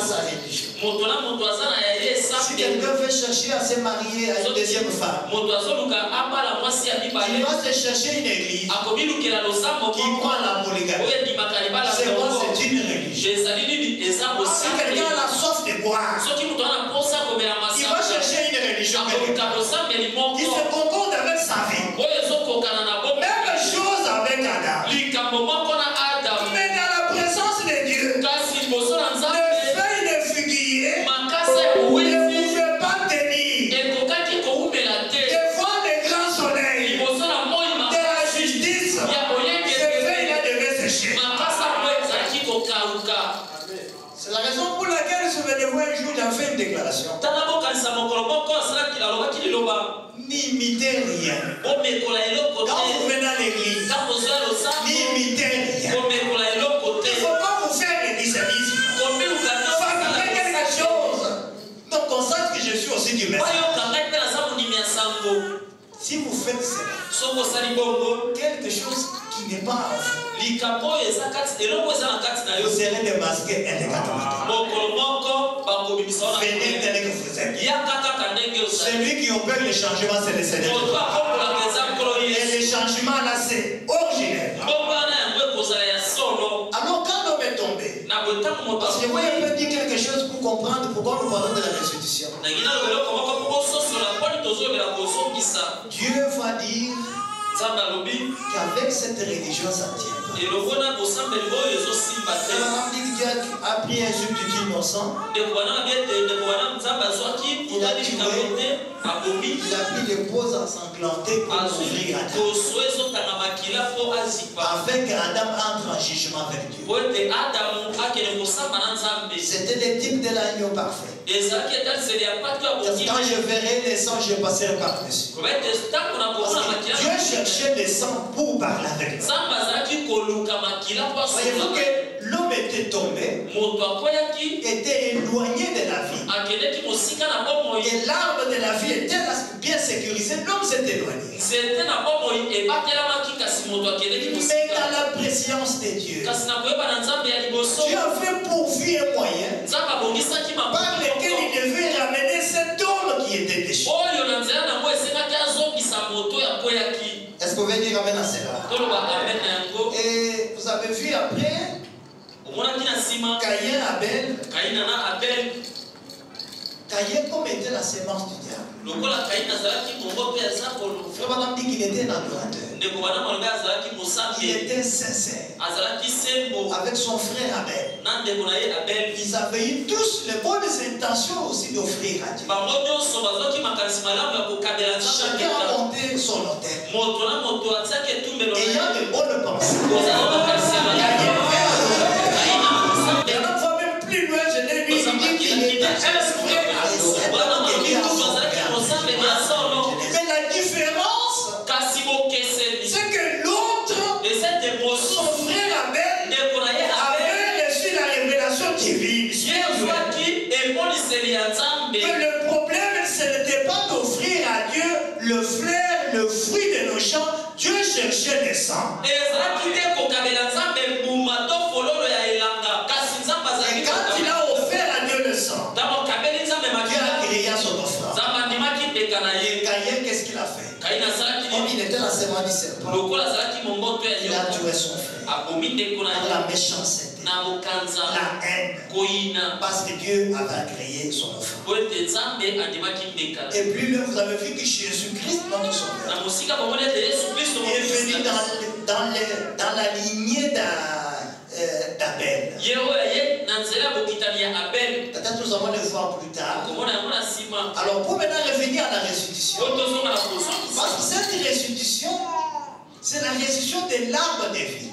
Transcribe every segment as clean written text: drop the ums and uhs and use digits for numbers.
sa religion. Si quelqu'un veut chercher à se marier à une deuxième femme, il va se chercher une église qui croit à la polygamie. C'est quoi? C'est une religion. Si quelqu'un a la soif de boire, il va chercher une religion qui se concorde avec sa vie. Même chose avec Adam. Mais dans la présence de Dieu, les feuilles de figuier ne pouvaient pas tenir devant les grands soleils de la justice. Ces feuilles-là devaient sécher. C'est la raison pour laquelle, souvenez-vous, un jour, j'ai fait une déclaration. N'imitez rien. Quand vous venez à l'église, n'imitez rien. Il ne faut pas vous faire le discernisme. Fabriquez quelque chose. Donc, constate que je suis aussi du même. Si vous faites cela, quelque chose qui n'est pas en vous, vous serez démasqué indégatement. Venez tel que vous êtes. Celui qui opère le changement, c'est le Seigneur. Et le changement là, c'est originel. Alors quand l'homme est tombé, parce que moi je peux dire quelque chose pour comprendre pourquoi nous parlons de la restitution. Dieu va dire qu'avec cette religion ça tient. Dieu a pris un substitut innocent. Il a pris les poses ensanglantées pour ouvrir Adam. Afin qu'Adam entre en jugement avec Dieu. C'était le type de l'agneau parfait. Quand je verrai les sangs, je passerai par-dessus. Dieu cherchait les sangs pour parler avec nous. Voyez-vous que l'homme était tombé, était éloigné de la vie. Et l'arbre de la vie était bien sécurisé. L'homme s'est éloigné. Mais dans la présence de Dieu, Dieu a fait pourvu un moyen par lequel il devait ramener cet homme qui était déchu. Est-ce que vous pouvez dire amen à cela? Et vous avez vu après Caïn, Abel. Caïn comme était la sémence du diable. Frère Madame dit qu'il était un adorateur. Il était sincère. Avec son frère Abel. Ils avaient eu tous les bonnes intentions aussi d'offrir à Dieu. Chacun a monté son autel. Ayant de bonnes pensées. Et on va même plus loin, je l'ai vu, il dit qu'il était inspiré à mais la différence, c'est que l'autre, son frère Abel, avait reçu la révélation divine. Que le problème, ce n'était pas d'offrir à Dieu le flair, le fruit de nos champs. Dieu cherchait le sang. Et quand il a offert à Dieu le sang, Dieu a créé son offrande. Et Caïn, qu'est-ce qu'il a fait? Comme il était la sémence du serpent, il a tué son frère. Par la méchanceté, la haine, parce que Dieu avait créé son offrande. Et puis vous avez vu que Jésus-Christ, notre sauveur, il est venu dans la lignée d'Abel. Peut-être nous allons le voir plus tard. Alors pour maintenant revenir à la restitution, parce que cette restitution, c'est la restitution de l'arbre de vie.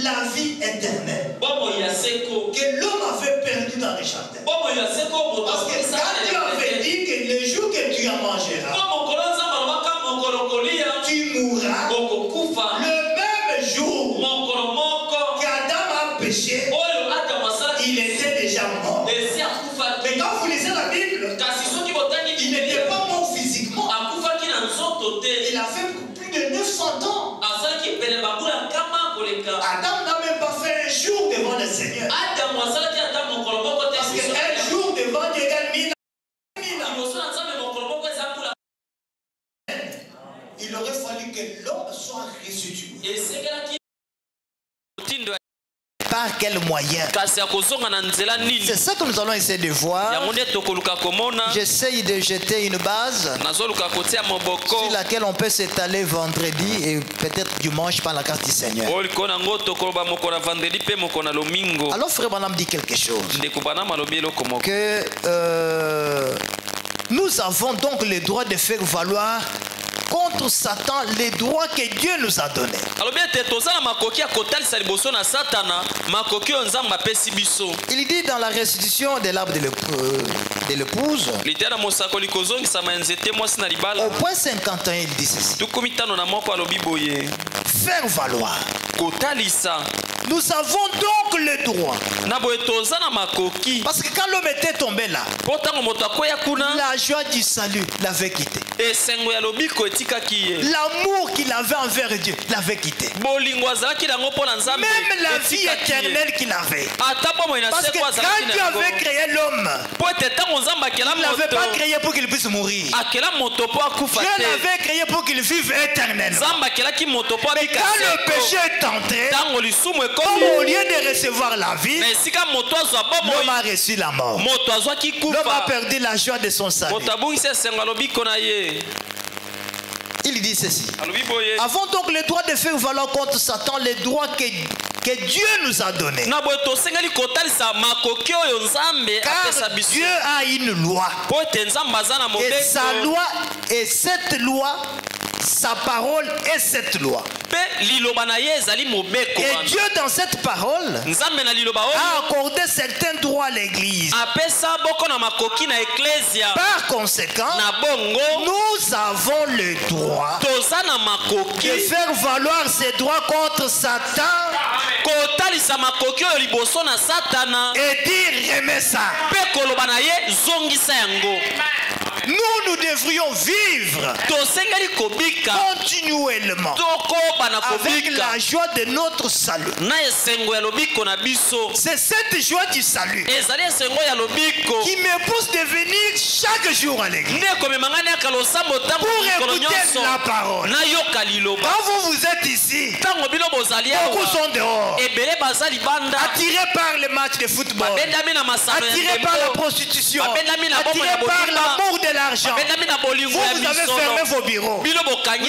La vie éternelle que l'homme avait perdu dans les jardins. Parce que quand Dieu avait dit que le jour que tu en mangeras, tu mourras. Le même jour qu'Adam a péché, il était déjà mort. Mais quand vous lisez la Bible, il n'était pas mort physiquement. Il a fait plus de 900 ans. Adam n'a même pas fait un jour devant le Seigneur. Parce qu'un jour devant Dieu égale 1000 ans. Il aurait fallu que l'homme soit ressuscité. Par quel moyen? C'est ça que nous allons essayer de voir. J'essaye de jeter une base sur laquelle on peut s'étaler vendredi et peut-être dimanche par la grâce du Seigneur. Alors frère Branham dit quelque chose. Que nous avons donc le droit de faire valoir contre Satan les droits que Dieu nous a donnés. Il dit dans la restitution de l'arbre de l'épouse, au point 51, il dit ceci: faire valoir. Nous avons donc le droit. Parce que quand l'homme était tombé là, la joie du salut l'avait quitté. L'amour qu'il avait envers Dieu l'avait quitté. Même la vie éternelle qu'il avait. Parce que quand Dieu avait créé l'homme, il ne l'avait pas créé pour qu'il puisse mourir. Dieu l'avait créé pour qu'il vive éternellement. Mais quand le péché est entré, comme au lieu de recevoir la vie, l'homme a reçu la mort. L'homme a perdu la joie de son salut. Il dit ceci: avons donc le droit de faire valoir contre Satan les droits que Dieu nous a donnés. Car Dieu a une loi. Et sa loi, et cette loi, sa parole est cette loi. Et Dieu dans cette parole a accordé certains droits à l'église. Par conséquent, nous avons le droit de faire valoir ces droits contre Satan et dire remets ça. Nous devrions vivre continuellement avec la joie de notre salut. C'est cette joie du salut qui me pousse de venir chaque jour à l'église pour écouter la parole. Quand vous êtes ici, beaucoup sont dehors, attirés par les matchs de football, attirés par la prostitution, attirés par l'amour de l'argent. Vous avez fermé vos bureaux, vous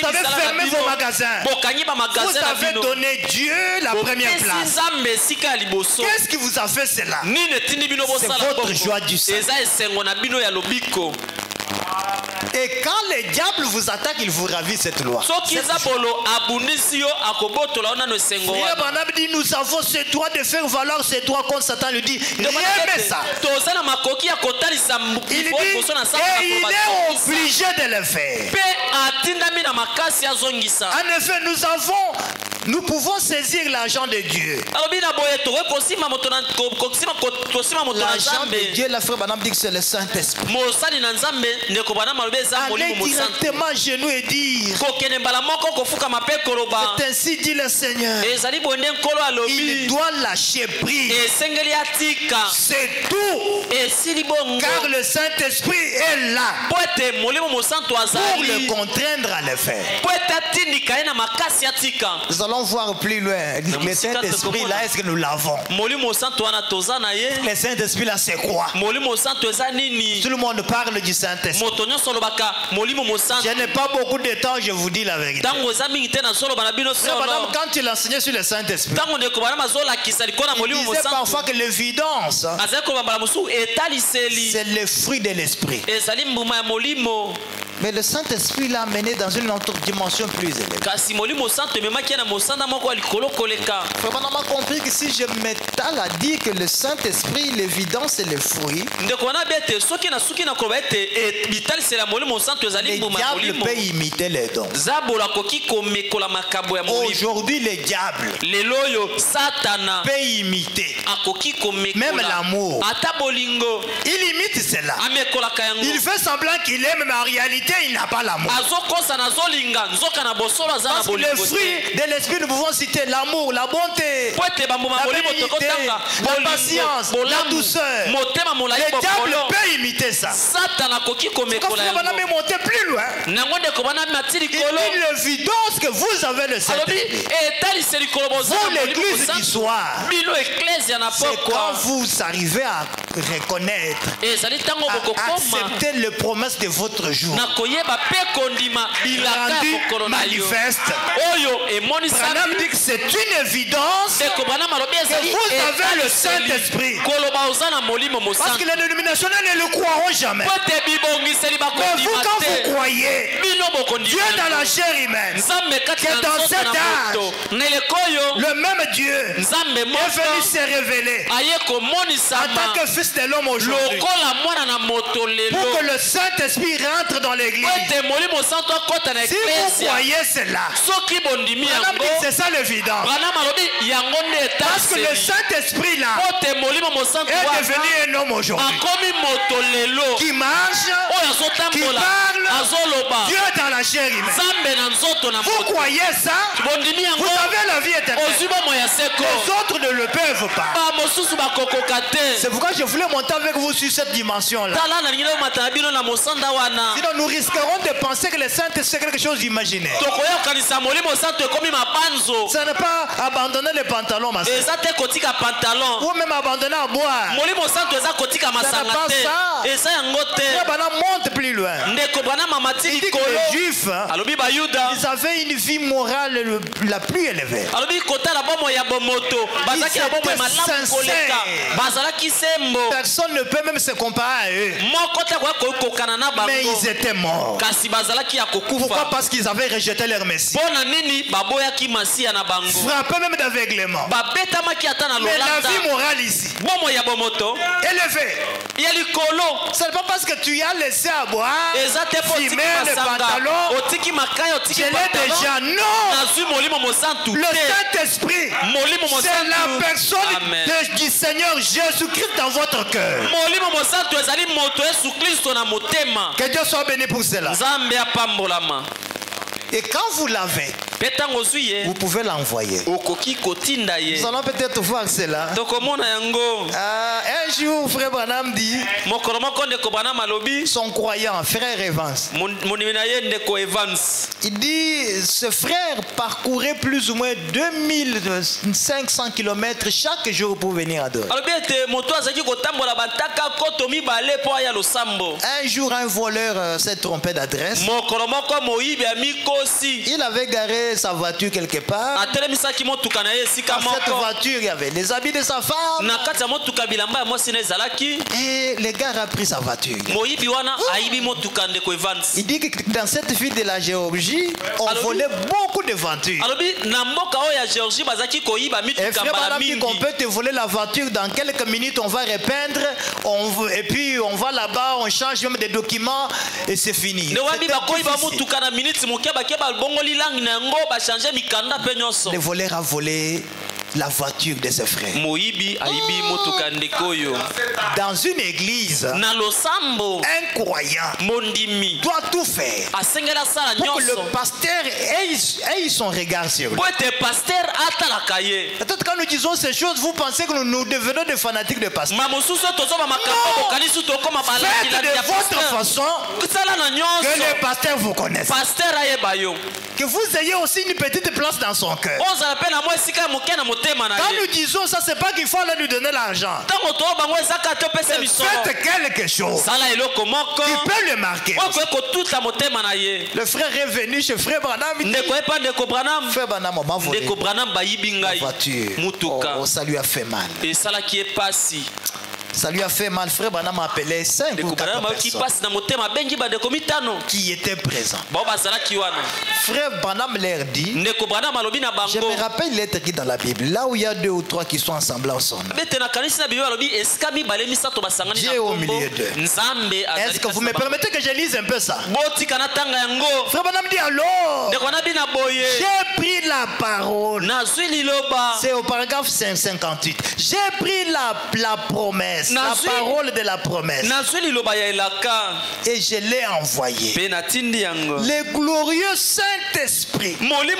avez fermé vos magasins, vous avez donné Dieu la première place. Qu'est-ce qui vous a fait cela? C'est votre joie du salut. Et quand le diable vous attaque, il vous ravit cette loi. Frère Branham dit: nous avons ce droit de faire valoir ces droits contre Satan. Il dit: remets ça. Il dit, et il est obligé de le faire. En effet, nous pouvons saisir l'argent de Dieu. L'argent de Dieu, la frère Branham dit que c'est le Saint-Esprit. Allez directement à genoux et dire: c'est ainsi dit le Seigneur. Il doit lâcher prise. C'est tout. Car le Saint-Esprit est là pour le contraindre à le faire. Nous allons voir plus loin. Le Saint-Esprit là, est-ce que nous l'avons? Le Saint-Esprit là, c'est quoi? Tout le monde parle du Saint-Esprit. Je n'ai pas beaucoup de temps, je vous dis la vérité. Quand il enseignait sur le Saint-Esprit, il disait parfois que l'évidence, c'est le fruit de l'esprit. Mais le Saint-Esprit l'a amené dans une autre dimension plus élevée. On a compris que si je m'étale à dire que le Saint-Esprit, l'évidence, c'est le fruit, le diable peut imiter les dons. Aujourd'hui, le diable peut imiter même l'amour. Il imite cela. Il fait semblant qu'il aime, mais en réalité, l'humanité, il n'a pas l'amour. Parce que les fruits de l'esprit, nous pouvons citer l'amour, la bonté, la bénignité, la patience, la douceur. Le diable peut imiter ça. Quand vous allez monter plus loin, il dit l'évidence que vous avez le Saint-Esprit. Vous, l'église du soir, c'est quand vous arrivez à reconnaître, à accepter les promesses de votre jour, rendu manifeste. Branham dit que c'est une évidence que vous avez le Saint-Esprit. Parce que les dénominationnels ne le croiront jamais. Mais vous, quand vous croyez, Dieu dans la chair humaine, qui est dans cet âge, le même Dieu est venu se révéler en tant que fils de l'homme aujourd'hui, pour que le Saint-Esprit rentre dans l'église. Si vous croyez cela, c'est ça l'évidence. Parce que le Saint-Esprit là est devenu un homme aujourd'hui qui marche, qui parle, Dieu dans la chair humaine. Vous croyez ça? Vous avez la vie éternelle. Les autres ne le peuvent pas. C'est pourquoi je voulais monter avec vous sur cette dimension là. Sinon nous risquerons de penser que le Saint-Esprit c'est quelque chose d'imaginaire. Ça n'est pas abandonner les pantalons, ma soeur. Ou même abandonner à boire. Ça n'est pas ça. Monte plus loin. Il dit que les Juifs, ils avaient une vie morale la plus élevée. Personne ne peut même se comparer à eux. Mais ils étaient morts. Pourquoi? Parce qu'ils avaient rejeté leur Messie. Frappé même d'aveuglement. Mais la vie morale ici, élevée. Ce n'est pas parce que tu as laissé à boire, fumer les pantalons, je l'ai déjà. Non. Le Saint-Esprit, c'est la personne du Seigneur Jésus-Christ dans votre cœur. Que Dieu soit béni pour cela. Et quand vous l'avez, vous pouvez l'envoyer. Nous allons peut-être voir cela. Un jour, frère Branham dit, son croyant, frère Evans, il dit, ce frère parcourait plus ou moins 2500 km chaque jour pour venir adorer. Un jour, un voleur s'est trompé d'adresse. Il avait garé sa voiture quelque part. Dans cette voiture, il y avait les habits de sa femme. Et le gars a pris sa voiture. Il dit que dans cette ville de la Géorgie, on volait beaucoup de voitures. Et frère Branham dit qu'on peut te voler la voiture dans quelques minutes, on va repeindre, et puis on va là-bas, on change même des documents et c'est fini. Le voleur a volé la voiture de ses frères. Dans une église, un croyant doit tout faire pour que le pasteur ait son regard sur lui. Peut-être quand nous disons ces choses, vous pensez que nous devenons des fanatiques de pasteur. Non. Faites de votre façon que le pasteur vous connaisse. Que vous ayez aussi une petite place dans son cœur. Quand nous disons ça, c'est pas qu'il faut aller lui donner l'argent. Faites quelque chose qui peut le marquer. Le frère est venu chez frère Branham. Frère Branham m'a volé la voiture. Oh, ça lui a fait mal. Ça lui a fait mal. Frère Branham a appelé 5 ou 4 personnes qui étaient présents. Frère Branham leur dit, je me rappelle l'être qui dans la Bible, là où il y a 2 ou 3 qui sont ensemble ensemble, Dieu est au milieu d'eux. Est-ce que vous me permettez que je lise un peu ça? Frère Branham dit alors, j'ai pris la parole. C'est au paragraphe 558. J'ai pris la promesse promesse, la parole de la promesse. Et je l'ai envoyé. Le glorieux Saint-Esprit, quand il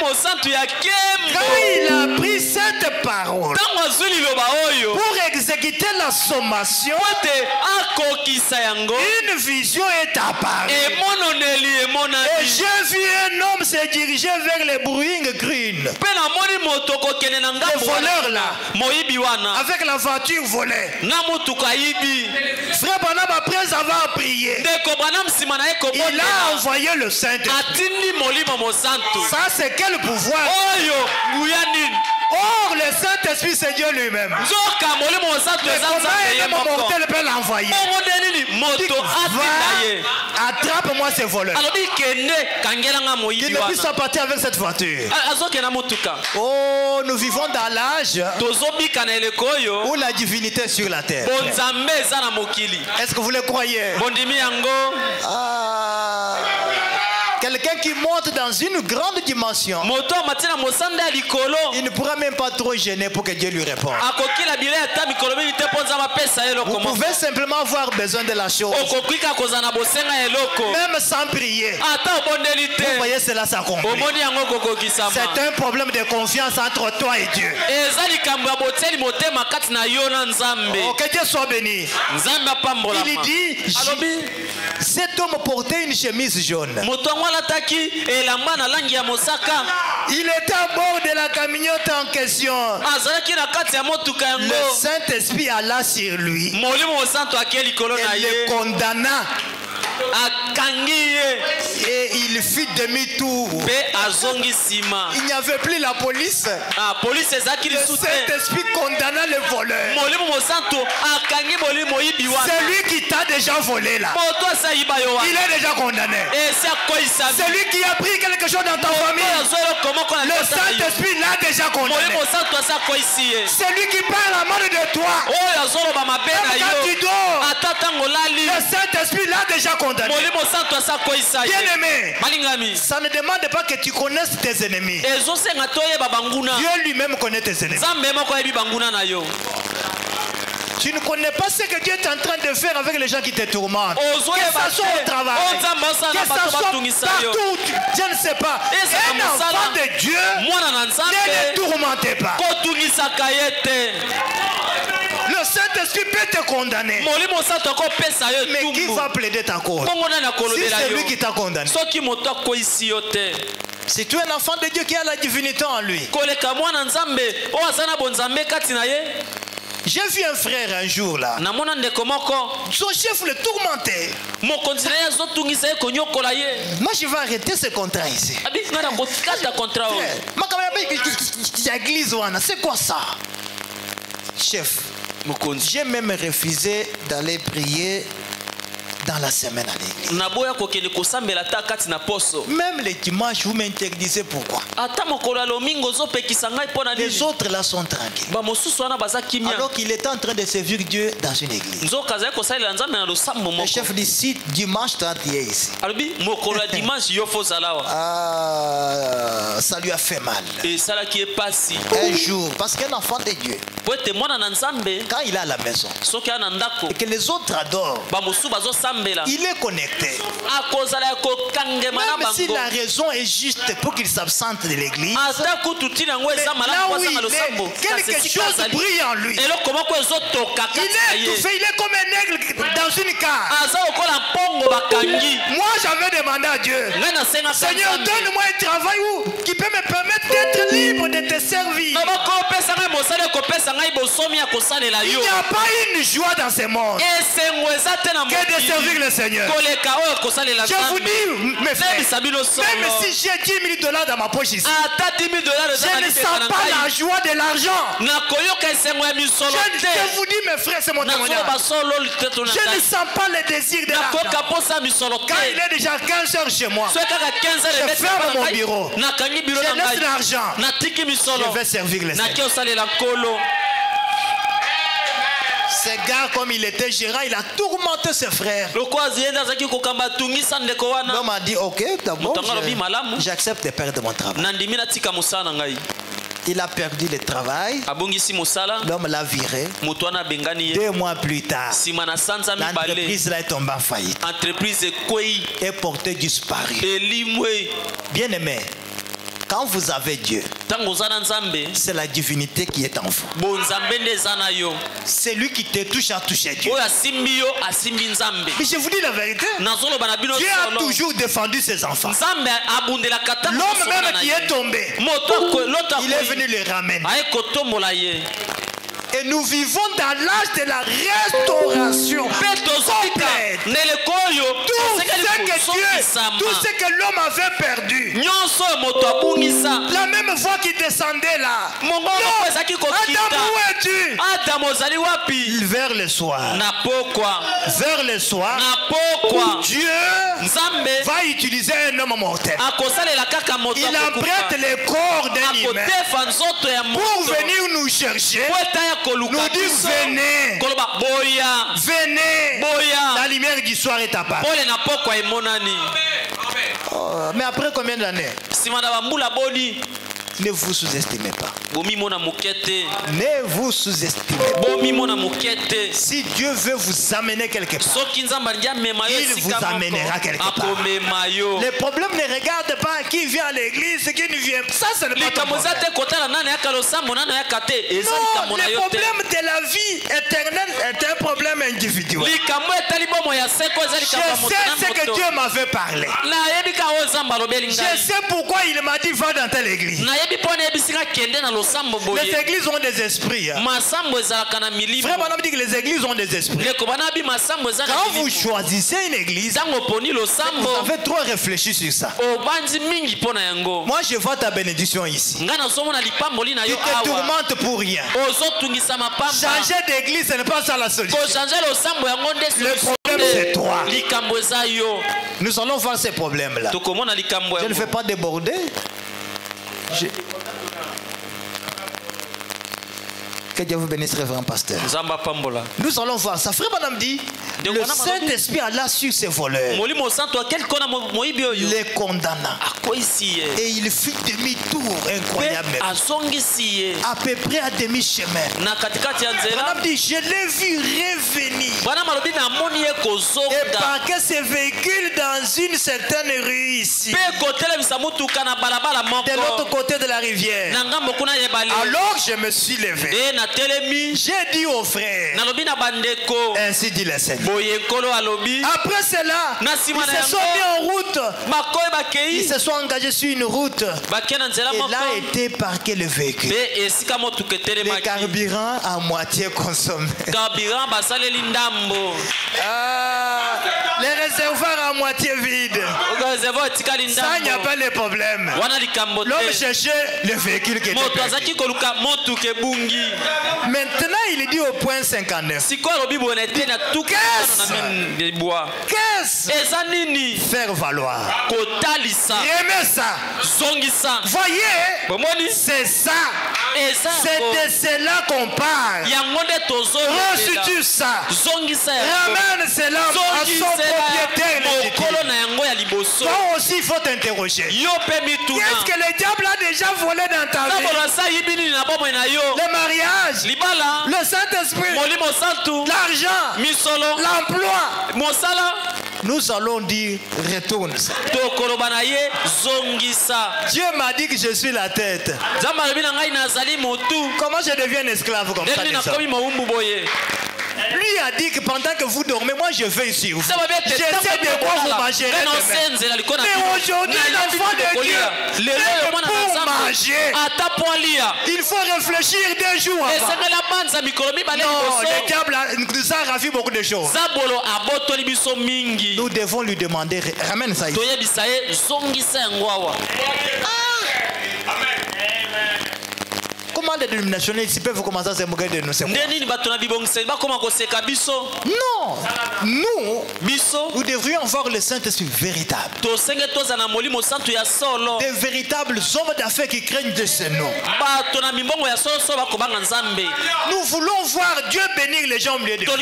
a pris cette parole pour exécuter la sommation, une vision est apparue. Et j'ai vu un homme se diriger vers les Brewing Green. Le voleur là, avec la voiture volée. Frère Branham, après avoir prié, il a envoyé le Saint-Esprit. Ça, c'est quel pouvoir? Or, le Saint-Esprit, c'est Dieu lui-même. Comment un mortel peut l'envoyer? Attrape-moi ces voleurs. Il ne puisse pas partir avec cette voiture. Oh, nous vivons dans l'âge où la divinité est sur la terre. Est-ce que vous le croyez? Quelqu'un qui monte dans une grande dimension, il ne pourra même pas trop gêner pour que Dieu lui réponde. Vous pouvez simplement avoir besoin de la chose, même sans prier. Vous voyez cela s'accomplir. C'est un problème de confiance entre toi et Dieu. Oh, que Dieu soit béni. Il dit, cet homme portait une chemise jaune. Il était à bord de la camionette en question. Le Saint-Esprit alla sur lui et le condamna. Et il fit demi-tour. Il n'y avait plus la police. Le Saint-Esprit condamna le voleur. C'est lui qui t'a déjà volé là. Il est déjà condamné. C'est lui qui a pris quelque chose dans ta famille. Le Saint-Esprit l'a déjà condamné. C'est lui qui parle à mort de toi. Même quand tu dors, le Saint-Esprit l'a déjà condamné. Bien aimé, ça ne demande pas que tu connaisses tes ennemis. Dieu lui-même connaît tes ennemis. Tu ne connais pas ce que Dieu est en train de faire avec les gens qui te tourmentent. Que ça soit au travail, que ça soit partout, je ne sais pas. Un enfant de Dieu, ne le tourmentez pas. Le Saint-Esprit peut te condamner. Mais qui va plaider ta cause? Si c'est lui qui t'a condamné. Si tu es un enfant de Dieu qui a la divinité en lui. J'ai vu un frère un jour là. Son chef le tourmentait. Moi je vais arrêter ce contrat ici. C'est quoi ça? Chef, j'ai même refusé d'aller prier dans la semaine à l'église. Même les dimanches, vous m'interdisez pourquoi? Les autres là sont tranquilles. Alors qu'il était en train de servir Dieu dans une église. Le chef dit si dimanche tu es ici. Ça lui a fait mal. Un jour, parce qu'un enfant de Dieu, quand il est à la maison et que les autres adorent, il est connecté. Même si la raison est juste pour qu'il s'absente de l'église, là où il est, quelque chose brille en lui. Il est étouffé, il est comme un aigle dans une cage. Moi j'avais demandé à Dieu, Seigneur, donne-moi un travail qui peut me permettre d'être libre de te servir. Il n'y a pas une joie dans ce monde que de servir le Seigneur. Je vous dis, mes frères, même si j'ai $10,000 dans ma poche ici, je ne sens pas la joie de l'argent. Je vous dis, mes frères, c'est mon témoignage. Je ne sens pas le désir de l'argent. Quand il est déjà 15 heures chez moi, je ferme mon bureau. Je laisse l'argent. Je vais servir le Seigneur. Ce gars, comme il était gérant, il a tourmenté ses frères. L'homme a dit, ok, d'abord, j'accepte de perdre mon travail. Il a perdu le travail. L'homme l'a viré. 2 mois plus tard, l'entreprise là est tombée en faillite. Et porté disparu. Bien aimé, quand vous avez Dieu, c'est la divinité qui est en vous. C'est lui qui te touche à toucher Dieu. Mais je vous dis la vérité, Dieu a toujours défendu ses enfants. L'homme même qui est tombé, il est venu les ramener. Et nous vivons dans l'âge de la restauration complète. Tout ce que l'homme avait perdu, la même voix qui descendait là. Adam, où es-tu? Vers le soir. Vers le soir, Dieu va utiliser un homme mortel. Il emprunte le corps d'un humain pour venir nous chercher. Nous disons venez, venez, la lumière du soir est apparue. Mais après combien d'années? Ne vous sous-estimez pas. Ne vous sous-estimez pas. Si Dieu veut vous amener quelque part, il vous amènera quelque part. Le problème ne regarde pas qui vient à l'église, qui ne vient pas. Ça, ce n'est pas ton problème. Non, le problème de la vie éternelle est un problème individuel. Je sais ce que Dieu m'avait parlé. Je sais pourquoi il m'a dit va dans telle église. Les églises ont des esprits. Frère Branham dit que les églises ont des esprits. Quand vous choisissez une église, vous avez trop réfléchi sur ça. Moi je vois ta bénédiction ici. Tu te tourmentes pour rien. Changer d'église, ce n'est pas ça la solution. Le problème c'est toi. Nous allons voir ces problèmes-là. Je ne fais pas déborder. Que Dieu vous bénisse, révérend pasteur. Nous allons voir ça. Frère Branham dit, le Saint-Esprit alla sur ses voleurs, les condamna. Et il fit demi-tour incroyable. À peu près à demi-chemin. Branham dit, je l'ai vu revenir. Et parquer ses véhicules dans une certaine rue ici. De l'autre côté de la rivière. Alors je me suis levé. J'ai dit aux frères, ainsi dit le Seigneur. Après cela, ils se sont mis en route. Ils se sont engagés sur une route. Et là était parqué le véhicule. Le carburant à moitié consommé. Les réservoirs à moitié vides. Ça, il n'y a pas de problème. L'homme cherchait le véhicule qui était perdu. Maintenant, il dit au point 59. Qu'est-ce faire valoir? Aimer ça. Voyez, c'est ça. C'est de cela qu'on parle. Restitue ça. Ramène cela à son propriétaire. Toi aussi, il faut t'interroger. Qu'est-ce que le diable a déjà volé dans ta vie? Le mariage, le Saint-Esprit, l'argent, l'emploi. Nous allons dire retourne ça. Dieu m'a dit que je suis la tête. Comment je deviens un esclave comme ça? Lui a dit que pendant que vous dormez, moi je veille sur vous. Je sais de quoi vous mangerez demain. Mais aujourd'hui, l'enfant de Dieu, pour manger, il faut réfléchir 2 jours avant. Non, le diable nous a ravi beaucoup de choses. Nous devons lui demander, ramène ça ici. Comment pourquoi les dénominationnels ici peuvent commencer à se moquer de nous? Non, nous devrions avoir le Saint-Esprit véritable. Des véritables hommes d'affaires qui craignent de ce nom. Nous voulons voir Dieu bénir les gens au milieu de nous.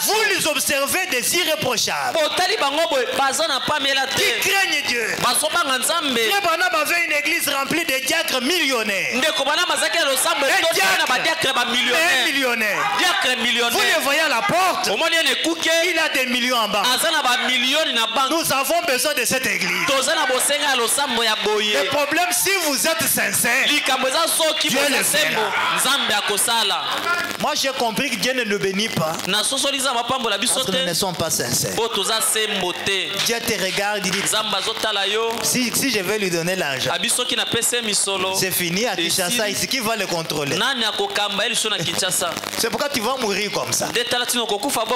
Vous les observez des irréprochables qui craignent Dieu. Frère Branham avait une église remplie de diacres millionnaires. Vous les voyez à la porte, il a des millions en bas. Nous avons besoin de cette église. Le problème, si vous êtes sincère, Dieu le fera. Moi j'ai compris que Dieu ne nous bénit pas parce que nous ne sommes pas sincères. Dieu te regarde, il dit si je vais lui donner l'argent, c'est fini à Kinshasa ici, qui va le contrôler? C'est pourquoi tu vas mourir comme ça.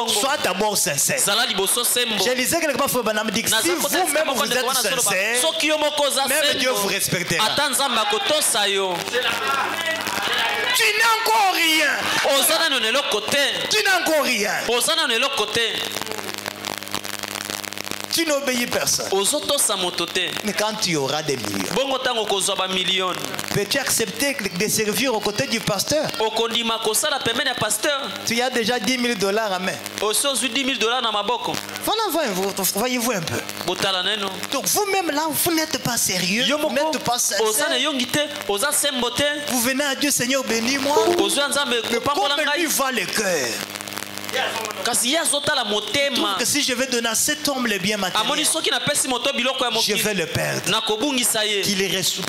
Sois d'abord sincère. Je lisais quelque part, Frère Branham dit que si vous-même vous êtes sincère, même Dieu vous respectera. Tu n'as encore rien. Tu n'as encore rien. Tu n'obéis personne. Mais quand tu auras des millions, peux-tu accepter de servir aux côtés du pasteur? Tu as déjà $10 000 à main. Voyez-vous un peu. Donc vous-même là, vous n'êtes pas sérieux. Vous n'êtes pas sincère. Vous venez à Dieu, Seigneur, bénis-moi. Mais comme lui va le cœur. Donc, si je vais donner à cet homme le bien matériel, je vais le perdre.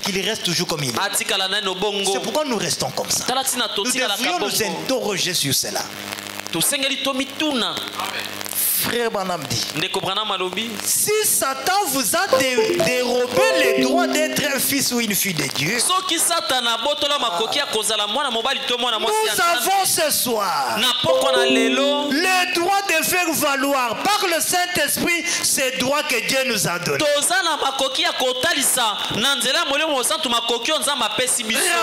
Qu'il reste toujours comme il est. C'est pourquoi nous restons comme ça. Nous devrions nous interroger sur cela. Frère Branham dit, si Satan vous a dérobé les droits d'être un fils ou une fille de Dieu, nous avons ce soir le droit de faire valoir par le Saint-Esprit ces droits que Dieu nous a donnés.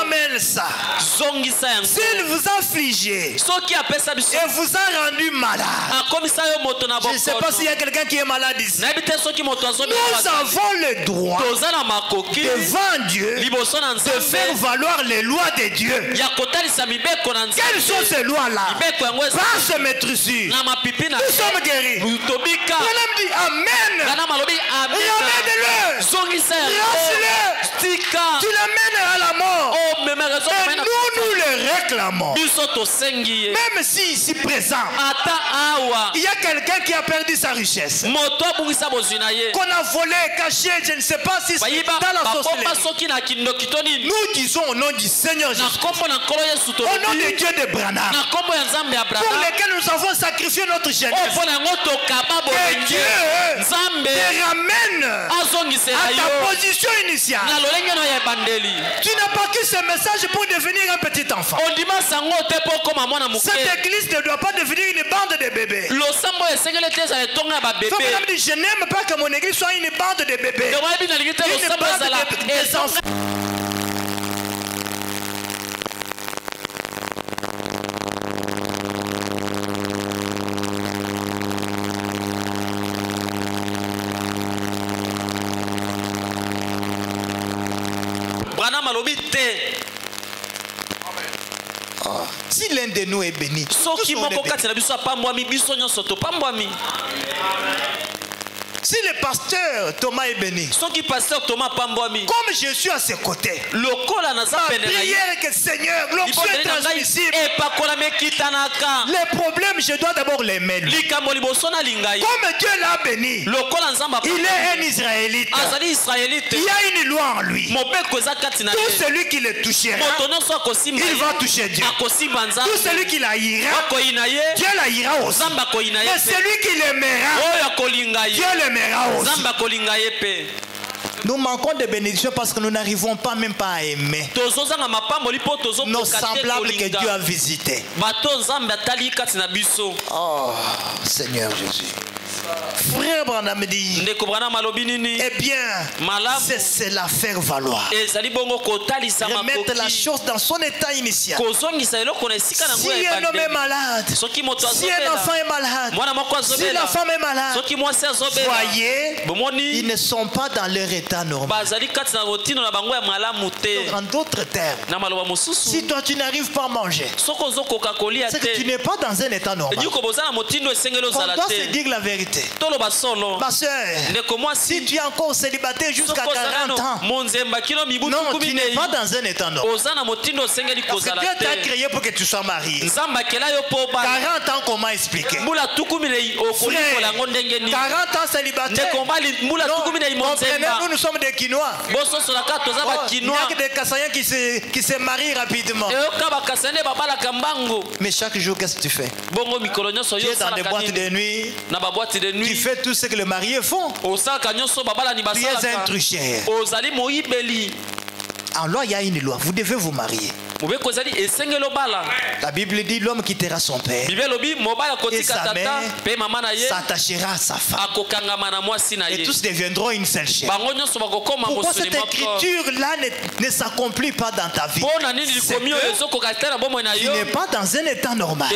Ramène ça. S'il vous a affligé et vous a rendu malade, je ne sais pas s'il y a quelqu'un qui est malade ici. Nous avons le droit devant Dieu de faire valoir les lois de Dieu. Quelles sont ces lois-là? Par ce maîtrisure, nous sommes guéris. Madame dit Amen. Ramène-le. Lâche-le. Tu l'amènes à la mort. Et nous le réclamons. Même si ici présent, il y a quelqu'un qui a perdu sa richesse, qu'on a volé, caché, je ne sais pas si c'est dans la sorcellerie. Nous disons au nom du Seigneur Jésus, au nom de Dieu de Branham, pour lesquels nous avons sacrifié notre jeunesse, que Dieu te ramène à ta position initiale. Tu n'as pas que ce message pour devenir un petit enfant. Cette église ne doit pas devenir une bande de bébés. Je n'aime pas que mon église soit une bande de bébés. Une bande des enfants. Si l'un de nous est béni, si le pasteur Thomas est béni, comme je suis à ses côtés, ma prière est que Seigneur, l'onction est transmissible. Les problèmes, je dois d'abord les mêler. Comme Dieu l'a béni, il est un Israélite. Il y a une loi en lui. Tout celui qui le touchera, il va toucher Dieu. Tout celui qui l'haïra, Dieu l'haïra aussi. Mais celui qui l'aimera, Dieu l'aimera aussi. Nous manquons de bénédictions parce que nous n'arrivons pas même pas à aimer nos semblables que Dieu a visités. Oh, Seigneur Jésus. Frère Branham dit, eh bien, c'est la faire valoir. Remettre la chose dans son état initial. Si un homme est malade, si un enfant est malade, si la femme est malade, voyez, ils ne sont pas dans leur état normal. En d'autres termes, si toi tu n'arrives pas à manger, c'est que tu n'es pas dans un état normal. On doit se dire la vérité. Ma soeur, si tu es encore célibataire jusqu'à 40 ans, non, tu n'es pas dans un état normal. Parce que Dieu t'a créé pour que tu sois marié. 40 ans, comment expliquer? Frère, 40 ans célibataire. Comprenez, nous sommes des Quinois. Il n'y a que des Kassaïens qui se marient rapidement. Mais chaque jour, qu'est-ce que tu fais? Tu es dans des boîtes de nuit. Tu fais tout ce que les mariés font. Tu es un tricheur. Alors il y a une loi, vous devez vous marier. La Bible dit l'homme quittera son père et sa mère s'attachera à sa femme et tous deviendront une seule chair. Pourquoi cette écriture-là ne s'accomplit pas dans ta vie? C'est que tu n'es pas dans un état normal.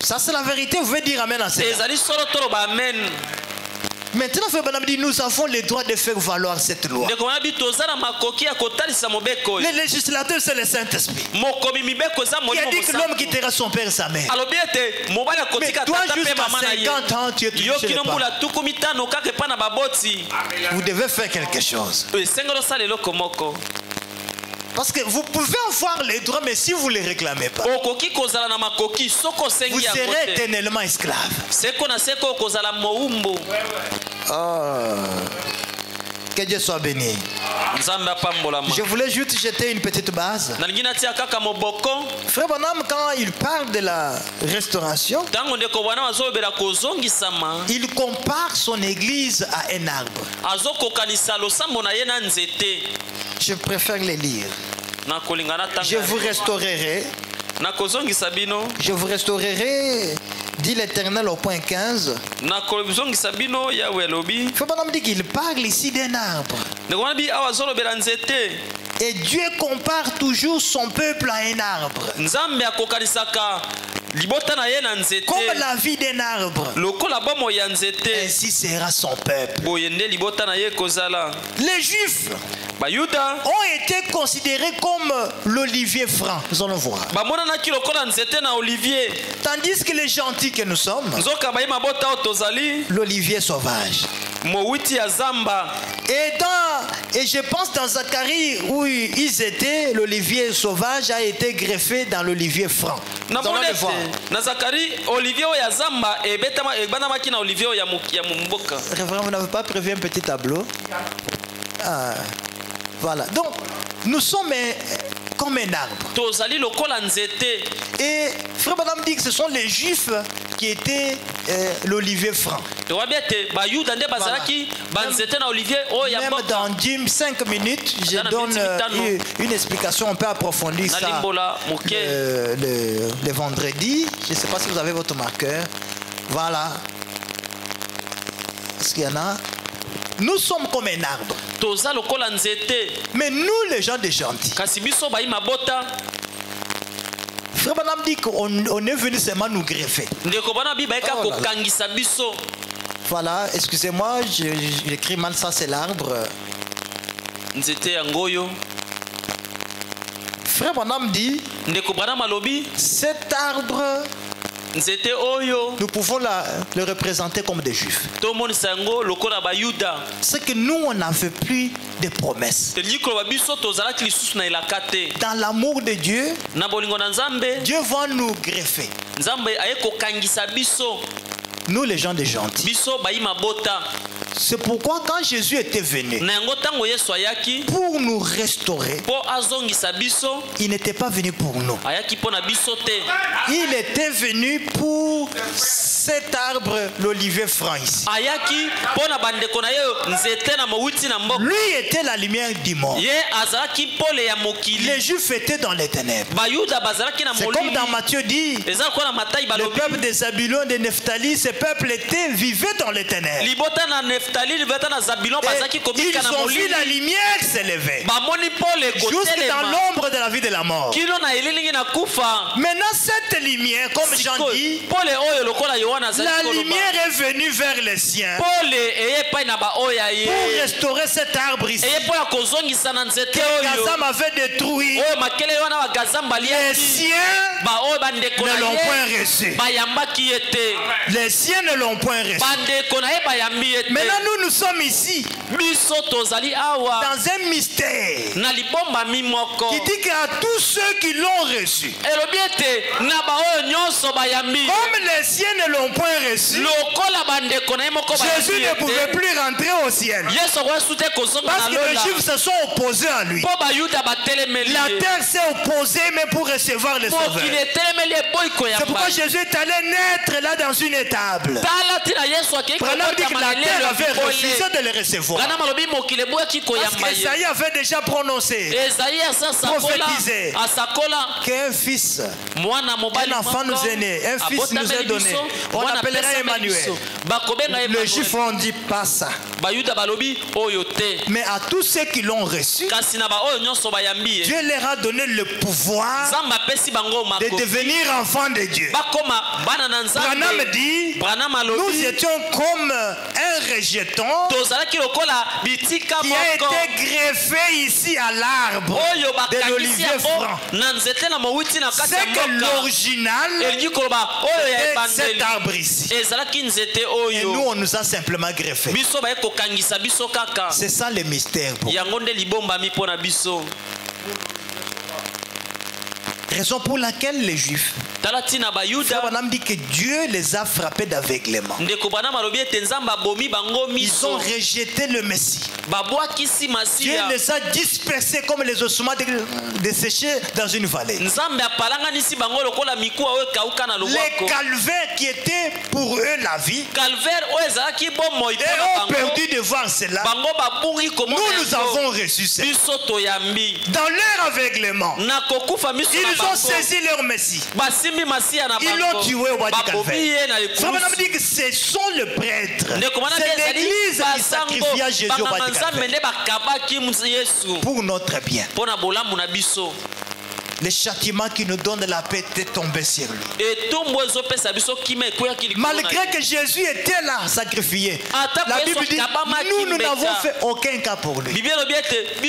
Ça c'est la vérité, vous pouvez dire amen à ça. Maintenant, Frère Branham dit, nous avons le droit de faire valoir cette loi. Le législateur, c'est le Saint-Esprit. Il a dit que l'homme quittera son père et sa mère. Mais toi, jusqu'à 50 ans, tu es toujours chez les parents. Vous devez faire quelque chose. Parce que vous pouvez avoir les droits, mais si vous ne les réclamez pas, vous serez éternellement esclave. Que Dieu soit béni. Je voulais juste jeter une petite base. Frère Branham, quand il parle de la restauration, il compare son église à un arbre. Je préfère les lire. Je vous restaurerai. Je vous restaurerai, dit l'Éternel au point 15. Il faut pas nous dire qu'il parle ici d'un arbre. Et Dieu compare toujours son peuple à un arbre. Comme la vie d'un arbre, ainsi sera son peuple. Les Juifs ont été considérés comme l'olivier franc. Nous allons voir. Tandis que les gentils que nous sommes, l'olivier sauvage. Et je pense dans Zacharie où ils étaient, l'olivier sauvage a été greffé dans l'olivier franc. Nous allons le voir. Révérend, vous n'avez pas prévu un petit tableau? Voilà. Donc, nous sommes comme un arbre. Et Frère Branham dit que ce sont les Juifs qui étaient l'olivier franc. Voilà. Même dans 5 minutes, je donne une explication. On peut approfondir ça le vendredi. Je ne sais pas si vous avez votre marqueur. Voilà. Est-ce qu'il y en a? Nous sommes comme un arbre. Mais nous, les gens des gentils, Frère Branham dit qu'on est venu seulement nous greffer. Voilà, excusez-moi, j'écris mal, ça c'est l'arbre. Frère Branham dit, cet arbre, nous pouvons le représenter comme des Juifs. C'est que nous, on n'en fait plus de promesses. Dans l'amour de Dieu, Dieu va nous greffer. Nous, les gens des gentils. C'est pourquoi quand Jésus était venu pour nous restaurer, il n'était pas venu pour nous. Il était venu pour cet arbre, l'olivier franc ici. Lui était la lumière du monde. Les Juifs étaient dans les ténèbres. C'est comme dans Matthieu dit, le peuple des Zabulon, des Nephtali, ces peuples vivaient dans les ténèbres. Et ils ont vu la lumière s'élever jusque dans l'ombre de la vie de la mort. Maintenant cette lumière, comme Jean dit, la lumière est venue vers les siens pour restaurer cet arbre ici que Gazam avait détruit. Les siens ne l'ont point reçu. Les siens ne l'ont point reçu. Maintenant nous sommes ici dans un mystère qui dit qu'à tous ceux qui l'ont reçu, comme les siens ne l'ont point reçu, Jésus ne pouvait plus rentrer au ciel parce que les Juifs se sont opposés à lui. La terre s'est opposée mais pour recevoir le Sauveur. C'est pourquoi Jésus est allé naître là dans une étable. Branham dit que la terre avait refusé de le recevoir. Parce qu'Esaïe avait déjà prononcé, prophétisé qu'un fils, un enfant nous est né, un fils nous est donné. On l'appellera Emmanuel. Les Juifs ont dit pas ça. Mais à tous ceux qui l'ont reçu, Dieu leur a donné le pouvoir de devenir enfants de Dieu. Branham dit, nous étions comme un rejeton qui a été greffé ici à l'arbre de l'olivier franc. C'est que l'original est cet arbre ici. Et nous on nous a simplement greffé. C'est ça le mystère. Raison pour laquelle les Juifs, Branham dit que Dieu les a frappés d'aveuglement. Ils ont rejeté le Messie. Dieu les a dispersés comme les ossements desséchés dans une vallée. Les calvaires qui étaient pour eux la vie, et ont perdu de voir cela. Nous avons reçu cela. Dans leur aveuglement, ils ont saisi leur Messie. Ils l'ont tué au bois du calvaire. Branham dit que ce sont les prêtres. C'est l'église qui sacrifia Jésus au bois du calvaire pour notre bien. Le châtiment qui nous donne la paix était tombé sur lui. Malgré que Jésus était là, sacrifié, la Bible dit nous n'avons fait aucun cas pour lui.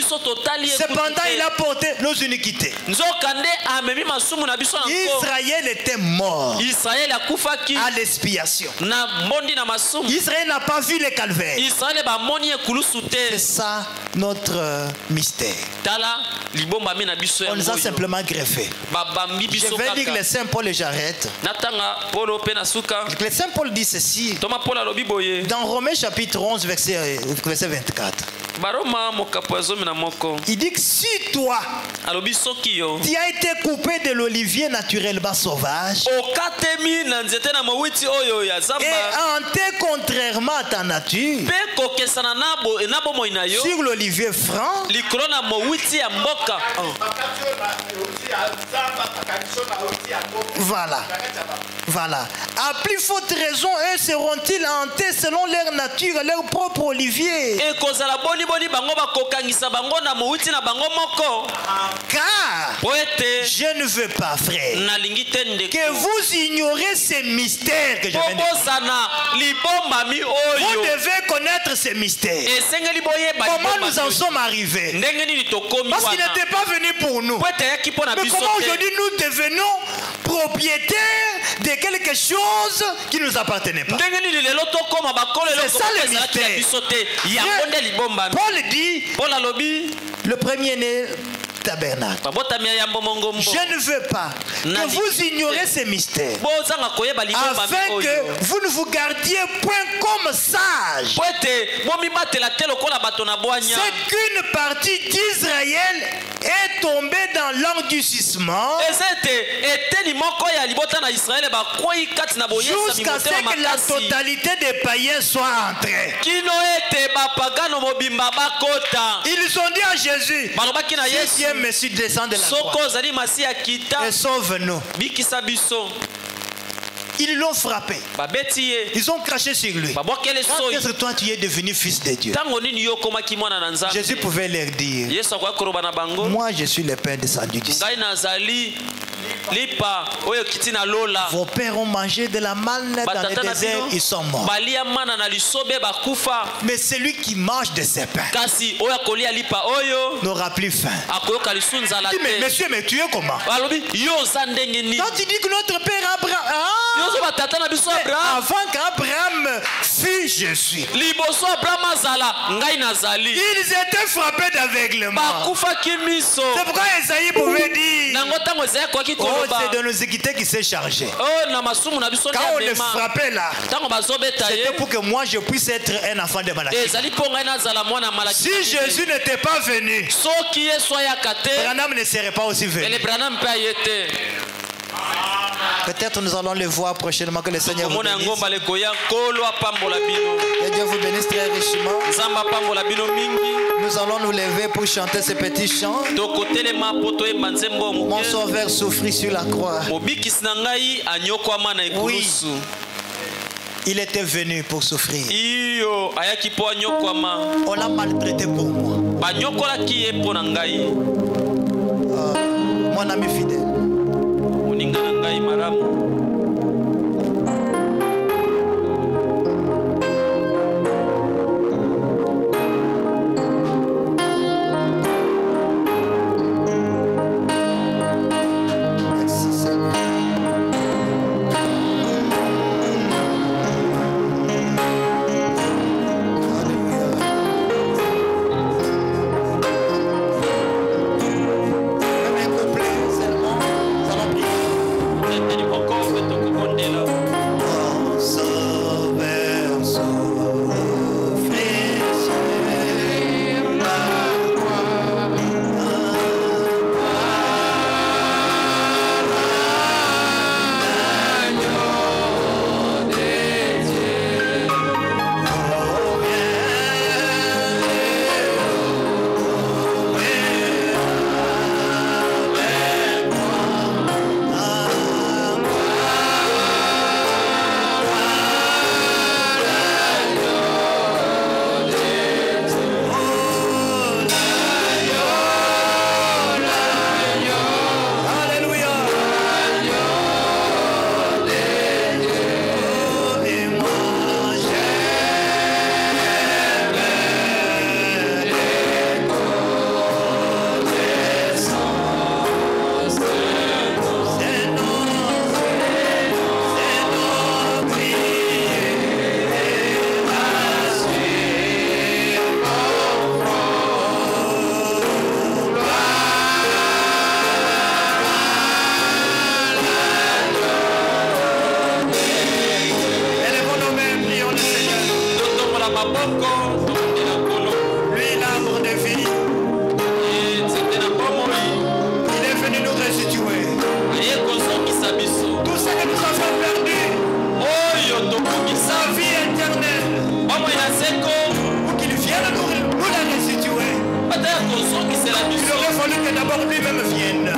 Cependant, il a porté nos iniquités. Israël était mort à l'expiation. Israël n'a pas vu le calvaire. C'est ça notre mystère. On nous a simplement greffé. Je vais dire le Saint Paul et j'arrête. Le Saint Paul dit ceci dans Romains chapitre 11 verset 24. Il dit que si toi tu as été coupé de l'olivier naturellement sauvage et hanté contrairement à ta nature sur l'olivier franc, voilà. À plus forte raison, eux seront-ils hantés selon leur nature, leur propre olivier. Car je ne veux pas, frère, que vous ignorez ces mystères que je viens de dire. Vous devez connaître ces mystères. Comment nous en sommes arrivés? Parce qu'il n'était pas venu pour nous. Mais comment aujourd'hui nous devenons propriétaires de quelque chose qui ne nous appartenait pas? C'est ça le mystère. Paul dit, le premier-né tabernacle. Je ne veux pas que vous ignorez ces mystères afin que vous ne vous gardiez point comme sages. C'est qu'une partie d'Israël est tombé dans l'endurcissement jusqu'à ce que la totalité des païens soit entrée. Ils ont dit à Jésus, si tu es Messie, descends de la croix et sauve-nous. Ils l'ont frappé. Ils ont craché sur lui. Est-ce que toi tu es devenu fils de Dieu? Jésus pouvait leur dire, moi je suis le Père descendu du ciel. Vos pères ont mangé de la manne dans le désert, ils sont morts. Mais celui qui mange de ces pains n'aura plus faim. Mais monsieur, mais tu es comment? Quand tu dis que notre père Abraham, avant qu'Abraham fût, je suis. Ils étaient frappés d'aveuglement. C'est pourquoi Esaïe pouvait dire, oh, c'est de nos iniquités qui s'est chargé. Quand on le frappait là, c'était pour que moi je puisse être un enfant de Malachie. Si Jésus n'était pas venu, Branham ne serait pas aussi venu. Peut-être nous allons le voir prochainement. Que le Seigneur vous bénisse. Que Dieu vous bénisse très richement. Nous allons nous lever pour chanter ce petit chant. Mon sauveur souffrit sur la croix. Oui. Il était venu pour souffrir. On l'a maltraité pour moi. Mon ami fidèle. Lui, l'arbre de vie, il est venu nous restituer. Tout ce que nous avons perdu, sa vie éternelle, pour qu'il vienne nous la restituer. Il aurait fallu que d'abord lui-même vienne.